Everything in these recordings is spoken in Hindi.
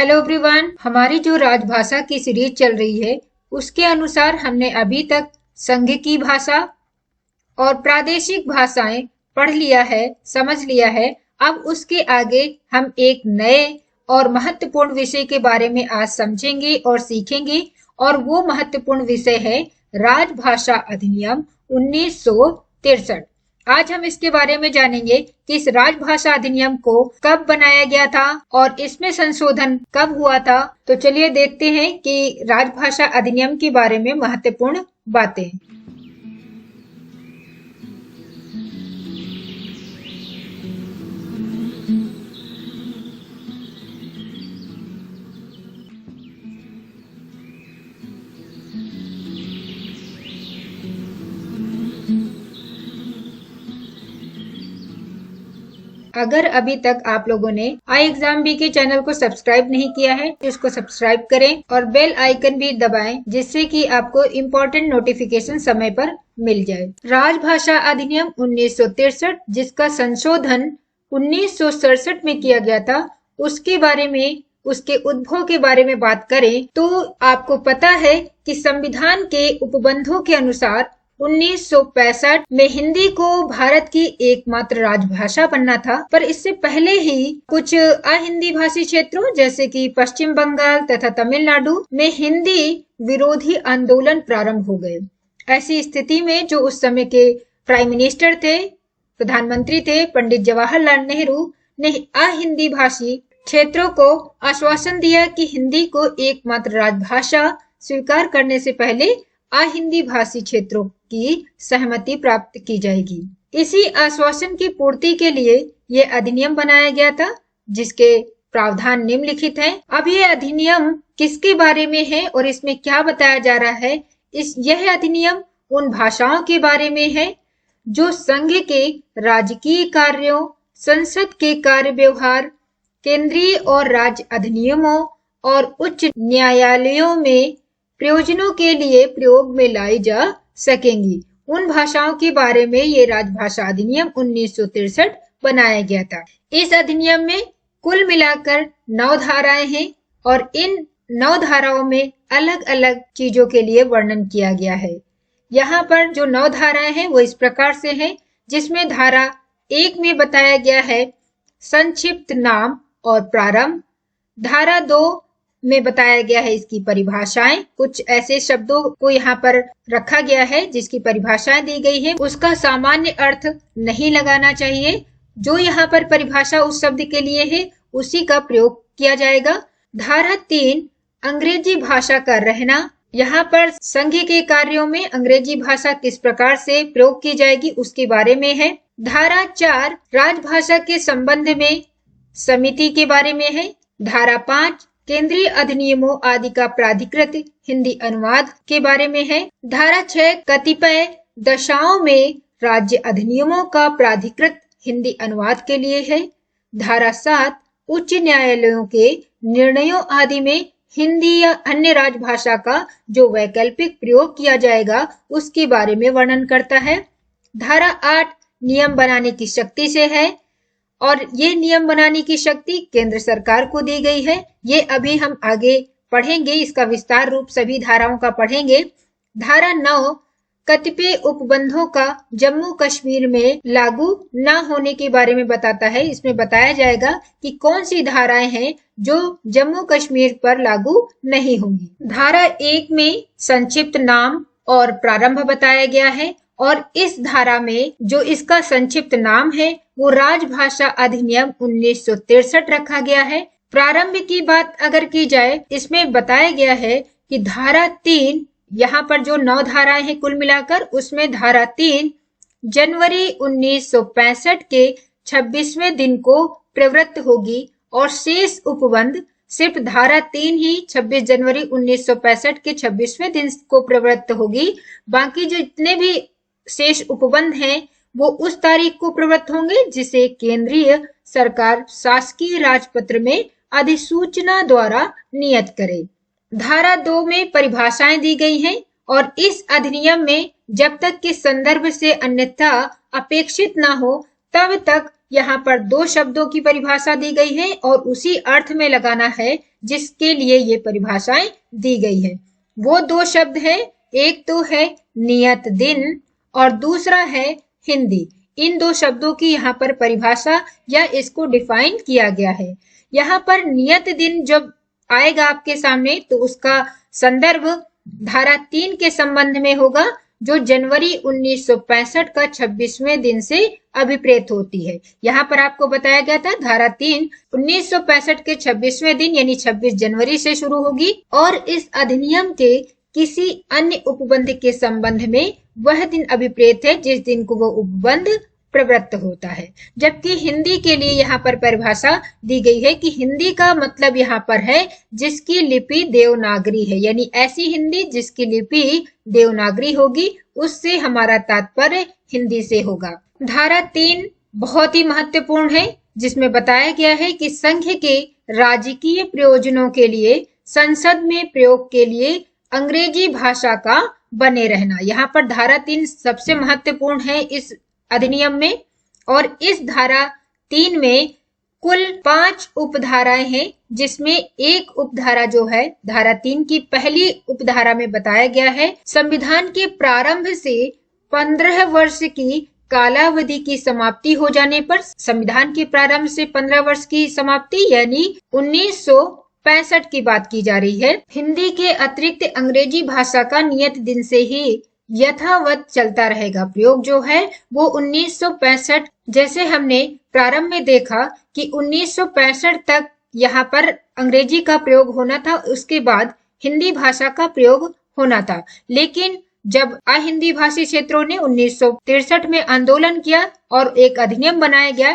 हेलो एवरीवन, हमारी जो राजभाषा की सीरीज चल रही है उसके अनुसार हमने अभी तक संघ की भाषा और प्रादेशिक भाषाएं पढ़ लिया है, समझ लिया है। अब उसके आगे हम एक नए और महत्वपूर्ण विषय के बारे में आज समझेंगे और सीखेंगे, और वो महत्वपूर्ण विषय है राजभाषा अधिनियम 1963। आज हम इसके बारे में जानेंगे कि इस राजभाषा अधिनियम को कब बनाया गया था और इसमें संशोधन कब हुआ था। तो चलिए देखते हैं कि राजभाषा अधिनियम के बारे में महत्वपूर्ण बातें। अगर अभी तक आप लोगों ने आई एग्जाम बी के चैनल को सब्सक्राइब नहीं किया है तो इसको सब्सक्राइब करें और बेल आइकन भी दबाएं, जिससे कि आपको इम्पोर्टेंट नोटिफिकेशन समय पर मिल जाए। राजभाषा अधिनियम 1963 जिसका संशोधन 1967 में किया गया था, उसके बारे में, उसके उद्भव के बारे में बात करें तो आपको पता है कि संविधान के उपबंधों के अनुसार 1965 में हिंदी को भारत की एकमात्र राजभाषा बनना था, पर इससे पहले ही कुछ अहिंदी भाषी क्षेत्रों जैसे कि पश्चिम बंगाल तथा तमिलनाडु में हिंदी विरोधी आंदोलन प्रारंभ हो गए। ऐसी स्थिति में जो उस समय के प्राइम मिनिस्टर थे, प्रधानमंत्री थे, पंडित जवाहरलाल नेहरू ने अहिंदी भाषी क्षेत्रों को आश्वासन दिया कि हिंदी को एकमात्र राजभाषा स्वीकार करने से पहले अहिंदी भाषी क्षेत्रों की सहमति प्राप्त की जाएगी। इसी आश्वासन की पूर्ति के लिए ये अधिनियम बनाया गया था, जिसके प्रावधान निम्नलिखित हैं। अब ये अधिनियम किसके बारे में है और इसमें क्या बताया जा रहा है? यह अधिनियम उन भाषाओं के बारे में है जो संघ के राजकीय कार्यों, संसद के कार्य व्यवहार, केंद्रीय और राज्य अधिनियमों और उच्च न्यायालयों में प्रयोजनों के लिए प्रयोग में लाई जा सकेंगी। उन भाषाओं के बारे में ये राजभाषा अधिनियम 1963 बनाया गया था। इस अधिनियम में कुल मिलाकर 9 धाराएं हैं और इन 9 धाराओं में अलग अलग चीजों के लिए वर्णन किया गया है। यहाँ पर जो 9 धाराएं हैं वो इस प्रकार से हैं, जिसमें धारा 1 में बताया गया है संक्षिप्त नाम और प्रारंभ। धारा 2 में बताया गया है इसकी परिभाषाएं। कुछ ऐसे शब्दों को यहाँ पर रखा गया है जिसकी परिभाषाएं दी गई है, उसका सामान्य अर्थ नहीं लगाना चाहिए। जो यहाँ पर परिभाषा उस शब्द के लिए है उसी का प्रयोग किया जाएगा। धारा 3 अंग्रेजी भाषा का रहना। यहाँ पर संघ के कार्यों में अंग्रेजी भाषा किस प्रकार से प्रयोग की जाएगी उसके बारे में है। धारा 4 राजभाषा के संबंध में समिति के बारे में है। धारा 5 केंद्रीय अधिनियमों आदि का प्राधिकृत हिंदी अनुवाद के बारे में है। धारा 6 कतिपय दशाओं में राज्य अधिनियमों का प्राधिकृत हिंदी अनुवाद के लिए है। धारा 7 उच्च न्यायालयों के निर्णयों आदि में हिंदी या अन्य राजभाषा का जो वैकल्पिक प्रयोग किया जाएगा उसके बारे में वर्णन करता है। धारा 8 नियम बनाने की शक्ति से है और ये नियम बनाने की शक्ति केंद्र सरकार को दी गई है। ये अभी हम आगे पढ़ेंगे, इसका विस्तार रूप सभी धाराओं का पढ़ेंगे। धारा 9 कतिपय उपबंधों का जम्मू कश्मीर में लागू न होने के बारे में बताता है। इसमें बताया जाएगा कि कौन सी धाराएं हैं जो जम्मू कश्मीर पर लागू नहीं होंगी। धारा 1 में संक्षिप्त नाम और प्रारंभ बताया गया है और इस धारा में जो इसका संक्षिप्त नाम है वो राजभाषा अधिनियम 1963 रखा गया है। प्रारंभ की बात अगर की जाए, इसमें बताया गया है कि धारा 3, यहाँ पर जो 9 धाराएं हैं कुल मिलाकर, उसमें धारा 3 जनवरी 1965 के 26वें दिन को प्रवृत्त होगी और शेष उपबंध सिर्फ धारा 3 ही 26 जनवरी 1965 के 26वें दिन को प्रवृत्त होगी। बाकी जो जितने भी शेष उपबंध हैं वो उस तारीख को प्रवृत्त होंगे जिसे केंद्रीय सरकार शासकीय राजपत्र में अधिसूचना द्वारा नियत करे। धारा 2 में परिभाषाएं दी गई हैं और इस अधिनियम में जब तक कि संदर्भ से अन्यथा अपेक्षित न हो तब तक यहाँ पर दो शब्दों की परिभाषा दी गई है और उसी अर्थ में लगाना है जिसके लिए ये परिभाषाएं दी गई है। वो दो शब्द है, एक तो है नियत दिन और दूसरा है हिंदी। इन दो शब्दों की यहाँ पर परिभाषा या इसको डिफाइन किया गया है। यहाँ पर नियत दिन जब आएगा आपके सामने तो उसका संदर्भ धारा 3 के संबंध में होगा, जो जनवरी 1965 का 26वें दिन से अभिप्रेत होती है। यहाँ पर आपको बताया गया था धारा 3 1965 के 26वें दिन यानी 26 जनवरी से शुरू होगी और इस अधिनियम के किसी अन्य उपबंध के संबंध में वह दिन अभिप्रेत है जिस दिन को वो उपबंध प्रवृत्त होता है। जबकि हिंदी के लिए यहाँ पर परिभाषा दी गई है कि हिंदी का मतलब यहाँ पर है जिसकी लिपि देवनागरी है, यानी ऐसी हिंदी जिसकी लिपि देवनागरी होगी, उससे हमारा तात्पर्य हिंदी से होगा। धारा 3 बहुत ही महत्वपूर्ण है, जिसमें बताया गया है कि संघ के राजकीय प्रयोजनों के लिए संसद में प्रयोग के लिए अंग्रेजी भाषा का बने रहना। यहाँ पर धारा 3 सबसे महत्वपूर्ण है इस अधिनियम में और इस धारा 3 में कुल 5 उपधाराएं हैं, जिसमें एक उपधारा जो है धारा 3 की पहली उपधारा में बताया गया है संविधान के प्रारंभ से 15 वर्ष की कालावधि की समाप्ति हो जाने पर, संविधान के प्रारंभ से 15 वर्ष की समाप्ति यानी 1965 की बात की जा रही है, हिंदी के अतिरिक्त अंग्रेजी भाषा का नियत दिन से ही यथावत चलता रहेगा। प्रयोग जो है वो 1965, जैसे हमने प्रारंभ में देखा कि 1965 तक यहाँ पर अंग्रेजी का प्रयोग होना था, उसके बाद हिंदी भाषा का प्रयोग होना था। लेकिन जब अहिंदी भाषी क्षेत्रों ने 1963 में आंदोलन किया और एक अधिनियम बनाया गया,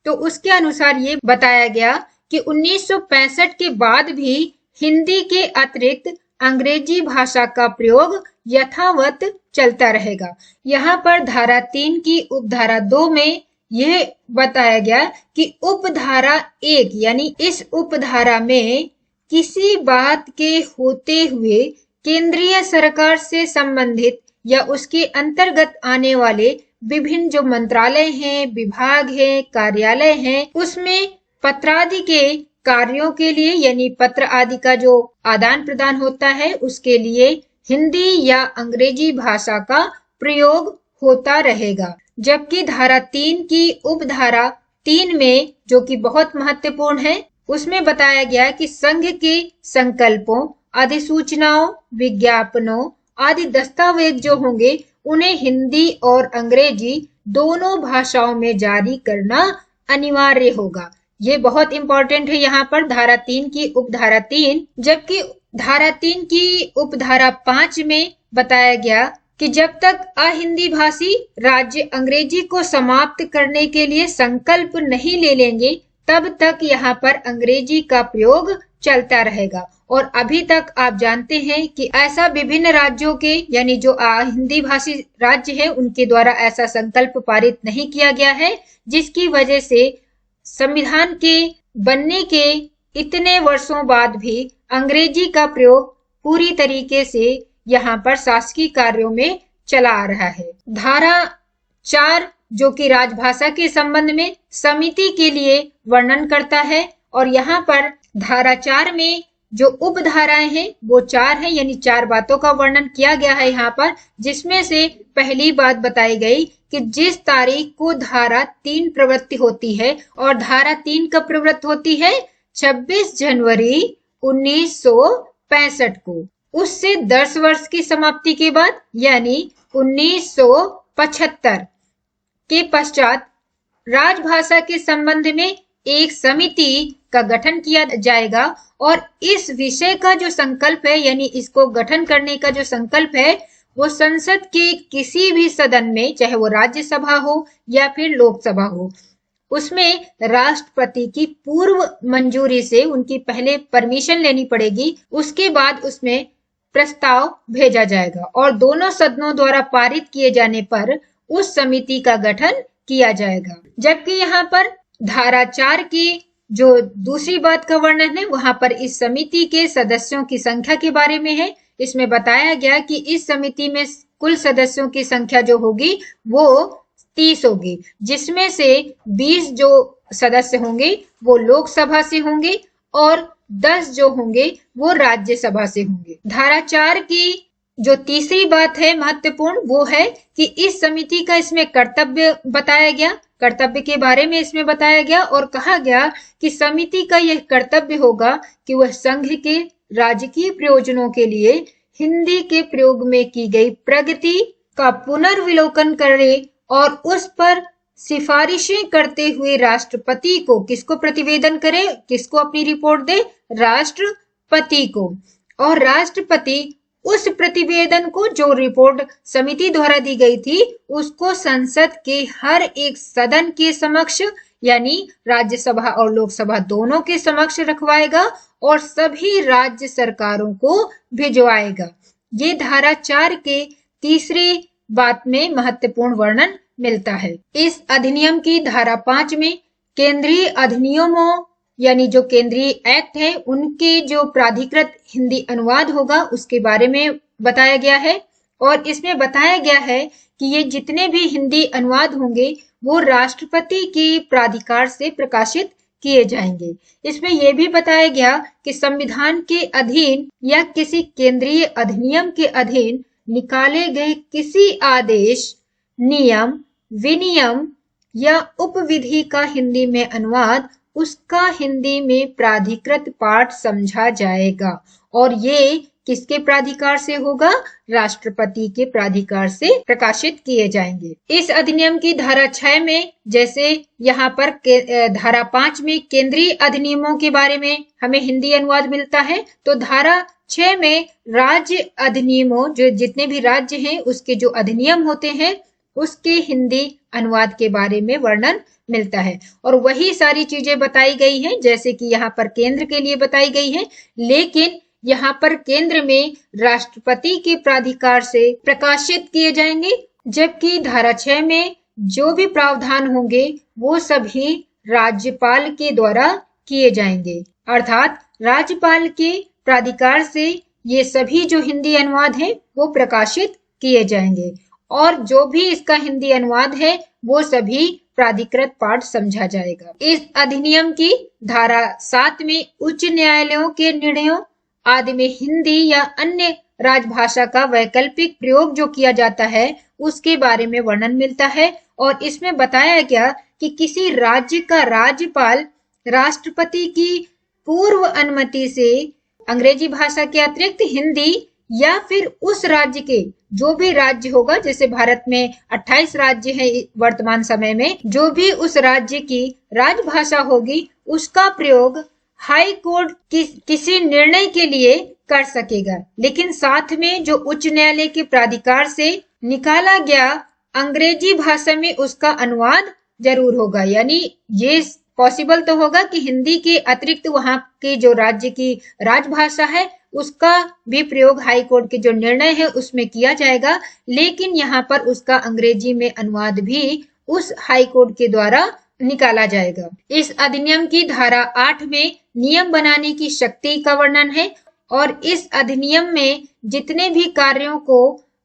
तो उसके अनुसार ये बताया गया कि 1965 के बाद भी हिंदी के अतिरिक्त अंग्रेजी भाषा का प्रयोग यथावत चलता रहेगा। यहाँ पर धारा 3 की उपधारा 2 में यह बताया गया कि उपधारा 1 यानी इस उपधारा में किसी बात के होते हुए केंद्रीय सरकार से संबंधित या उसके अंतर्गत आने वाले विभिन्न जो मंत्रालय हैं, विभाग हैं, कार्यालय हैं, उसमें पत्रादि के कार्यों के लिए यानी पत्र आदि का जो आदान प्रदान होता है उसके लिए हिंदी या अंग्रेजी भाषा का प्रयोग होता रहेगा। जबकि धारा 3 की उपधारा 3 में, जो कि बहुत महत्वपूर्ण है, उसमें बताया गया कि संघ के संकल्पों, अधिसूचनाओं, विज्ञापनों आदि दस्तावेज जो होंगे उन्हें हिंदी और अंग्रेजी दोनों भाषाओं में जारी करना अनिवार्य होगा। ये बहुत इंपॉर्टेंट है यहाँ पर धारा 3 की उपधारा 3। जबकि धारा 3 की उपधारा 5 में बताया गया कि जब तक अहिंदी भाषी राज्य अंग्रेजी को समाप्त करने के लिए संकल्प नहीं ले लेंगे तब तक यहाँ पर अंग्रेजी का प्रयोग चलता रहेगा। और अभी तक आप जानते हैं कि ऐसा विभिन्न राज्यों के यानी जो हिंदी भाषी राज्य है उनके द्वारा ऐसा संकल्प पारित नहीं किया गया है, जिसकी वजह से संविधान के बनने के इतने वर्षों बाद भी अंग्रेजी का प्रयोग पूरी तरीके से यहाँ पर शासकीय कार्यों में चला आ रहा है। धारा 4 जो कि राजभाषा के संबंध में समिति के लिए वर्णन करता है और यहाँ पर धारा 4 में जो उपधाराएं हैं वो 4 है, यानी 4 बातों का वर्णन किया गया है यहाँ पर, जिसमें से पहली बात बताई गई कि जिस तारीख को धारा 3 प्रवृत्ति होती है और धारा 3 कब प्रवृत्त होती है 26 जनवरी 1965 को, उससे 10 वर्ष की समाप्ति के बाद यानी 1975 के पश्चात राजभाषा के संबंध में एक समिति का गठन किया जाएगा और इस विषय का जो संकल्प है यानी इसको गठन करने का जो संकल्प है वो संसद के किसी भी सदन में, चाहे वो राज्यसभा हो या फिर लोकसभा हो, उसमें राष्ट्रपति की पूर्व मंजूरी से उनकी पहले परमिशन लेनी पड़ेगी, उसके बाद उसमें प्रस्ताव भेजा जाएगा और दोनों सदनों द्वारा पारित किए जाने पर उस समिति का गठन किया जाएगा। जबकि यहाँ पर धारा 4 की जो दूसरी बात का वर्णन है वहां पर इस समिति के सदस्यों की संख्या के बारे में है। इसमें बताया गया कि इस समिति में कुल सदस्यों की संख्या जो होगी वो 30 होगी, जिसमें से 20 जो सदस्य होंगे वो लोकसभा से होंगे और 10 जो होंगे वो राज्यसभा से होंगे। धारा 4 की जो तीसरी बात है महत्वपूर्ण, वो है कि इस समिति का इसमें कर्तव्य बताया गया, कर्तव्य के बारे में इसमें बताया गया और कहा गया कि समिति का यह कर्तव्य होगा कि वह संघ के राजकीय प्रयोजनों के लिए हिंदी के प्रयोग में की गई प्रगति का पुनर्विलोकन करे और उस पर सिफारिशें करते हुए राष्ट्रपति को किसको प्रतिवेदन करे, किसको अपनी रिपोर्ट दे, राष्ट्रपति को, और राष्ट्रपति उस प्रतिवेदन को, जो रिपोर्ट समिति द्वारा दी गई थी, उसको संसद के हर एक सदन के समक्ष यानी राज्यसभा और लोकसभा दोनों के समक्ष रखवाएगा और सभी राज्य सरकारों को भिजवाएगा। ये धारा 4 के तीसरी बात में महत्वपूर्ण वर्णन मिलता है। इस अधिनियम की धारा 5 में केंद्रीय अधिनियमों यानी जो केंद्रीय एक्ट है उनके जो प्राधिकृत हिंदी अनुवाद होगा उसके बारे में बताया गया है और इसमें बताया गया है कि ये जितने भी हिंदी अनुवाद होंगे वो राष्ट्रपति के प्राधिकार से प्रकाशित किए जाएंगे। इसमें यह भी बताया गया कि संविधान के अधीन या किसी केंद्रीय अधिनियम के अधीन निकाले गए किसी आदेश, नियम, विनियम या उपविधि का हिंदी में अनुवाद उसका हिंदी में प्राधिकृत पाठ समझा जाएगा और ये किसके प्राधिकार से होगा, राष्ट्रपति के प्राधिकार से प्रकाशित किए जाएंगे। इस अधिनियम की धारा 6 में जैसे यहाँ पर धारा 5 में केंद्रीय अधिनियमों के बारे में हमें हिंदी अनुवाद मिलता है, तो धारा 6 में राज्य अधिनियमों, जो जितने भी राज्य हैं उसके जो अधिनियम होते हैं उसके हिंदी अनुवाद के बारे में वर्णन मिलता है और वही सारी चीजें बताई गई हैं जैसे कि यहाँ पर केंद्र के लिए बताई गई है, लेकिन यहाँ पर केंद्र में राष्ट्रपति के प्राधिकार से प्रकाशित किए जाएंगे, जबकि धारा 6 में जो भी प्रावधान होंगे वो सभी राज्यपाल के द्वारा किए जाएंगे। अर्थात राज्यपाल के प्राधिकार से ये सभी जो हिंदी अनुवाद है वो प्रकाशित किए जाएंगे और जो भी इसका हिंदी अनुवाद है वो सभी प्राधिकृत पाठ समझा जाएगा। इस अधिनियम की धारा 7 में उच्च न्यायालयों के निर्णयों आदि में हिंदी या अन्य राजभाषा का वैकल्पिक प्रयोग जो किया जाता है उसके बारे में वर्णन मिलता है और इसमें बताया गया कि किसी राज्य का राज्यपाल राष्ट्रपति की पूर्व अनुमति से अंग्रेजी भाषा के अतिरिक्त हिंदी या फिर उस राज्य के जो भी राज्य होगा, जैसे भारत में 28 राज्य है वर्तमान समय में, जो भी उस राज्य की राजभाषा होगी उसका प्रयोग हाई कोर्ट किसी निर्णय के लिए कर सकेगा, लेकिन साथ में जो उच्च न्यायालय के प्राधिकार से निकाला गया अंग्रेजी भाषा में उसका अनुवाद जरूर होगा। यानी ये पॉसिबल तो होगा कि हिंदी के अतिरिक्त वहाँ के जो राज्य की राजभाषा है उसका भी प्रयोग हाई कोर्ट के जो निर्णय है उसमें किया जाएगा, लेकिन यहाँ पर उसका अंग्रेजी में अनुवाद भी उस हाई कोर्ट के द्वारा निकाला जाएगा। इस अधिनियम की धारा 8 में नियम बनाने की शक्ति का वर्णन है और इस अधिनियम में जितने भी कार्यों को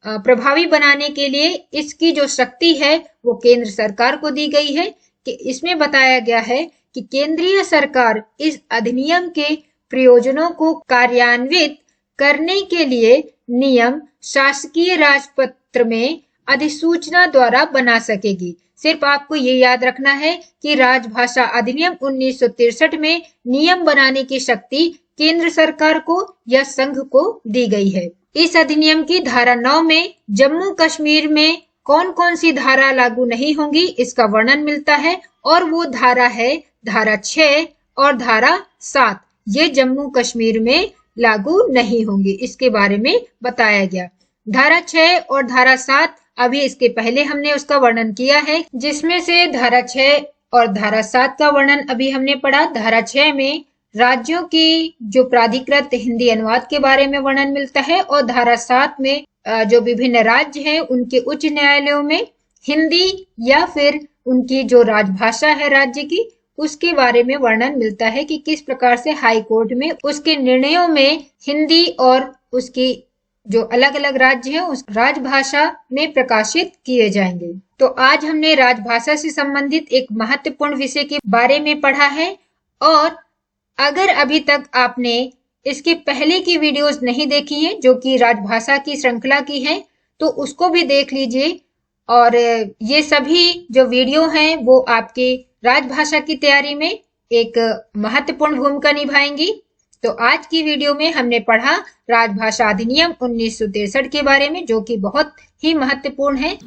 प्रभावी बनाने के लिए इसकी जो शक्ति है वो केंद्र सरकार को दी गई है। कि इसमें बताया गया है कि केंद्रीय सरकार इस अधिनियम के प्रयोजनों को कार्यान्वित करने के लिए नियम शासकीय राजपत्र में अधिसूचना द्वारा बना सकेगी। सिर्फ आपको ये याद रखना है कि राजभाषा अधिनियम 1963 में नियम बनाने की शक्ति केंद्र सरकार को या संघ को दी गई है। इस अधिनियम की धारा 9 में जम्मू कश्मीर में कौन कौन सी धारा लागू नहीं होंगी इसका वर्णन मिलता है और वो धारा है धारा 6 और धारा 7। ये जम्मू कश्मीर में लागू नहीं होंगी, इसके बारे में बताया गया। धारा 6 और धारा 7 अभी इसके पहले हमने उसका वर्णन किया है, जिसमें से धारा 6 और धारा 7 का वर्णन अभी हमने पढ़ा। धारा 6 में राज्यों की जो प्राधिकृत हिंदी अनुवाद के बारे में वर्णन मिलता है और धारा 7 में जो विभिन्न राज्य हैं उनके उच्च न्यायालयों में हिंदी या फिर उनकी जो राजभाषा है राज्य की उसके बारे में वर्णन मिलता है कि किस प्रकार से हाई कोर्ट में उसके निर्णयों में हिंदी और उसकी जो अलग अलग राज्य हैं उस राजभाषा में प्रकाशित किए जाएंगे। तो आज हमने राजभाषा से संबंधित एक महत्वपूर्ण विषय के बारे में पढ़ा है, और अगर अभी तक आपने इसके पहले की वीडियोस नहीं देखी हैं जो कि राजभाषा की श्रृंखला की हैं, तो उसको भी देख लीजिए। और ये सभी जो वीडियो हैं वो आपके राजभाषा की तैयारी में एक महत्वपूर्ण भूमिका निभाएंगी। तो आज की वीडियो में हमने पढ़ा राजभाषा अधिनियम 1963 के बारे में, जो कि बहुत ही महत्वपूर्ण है।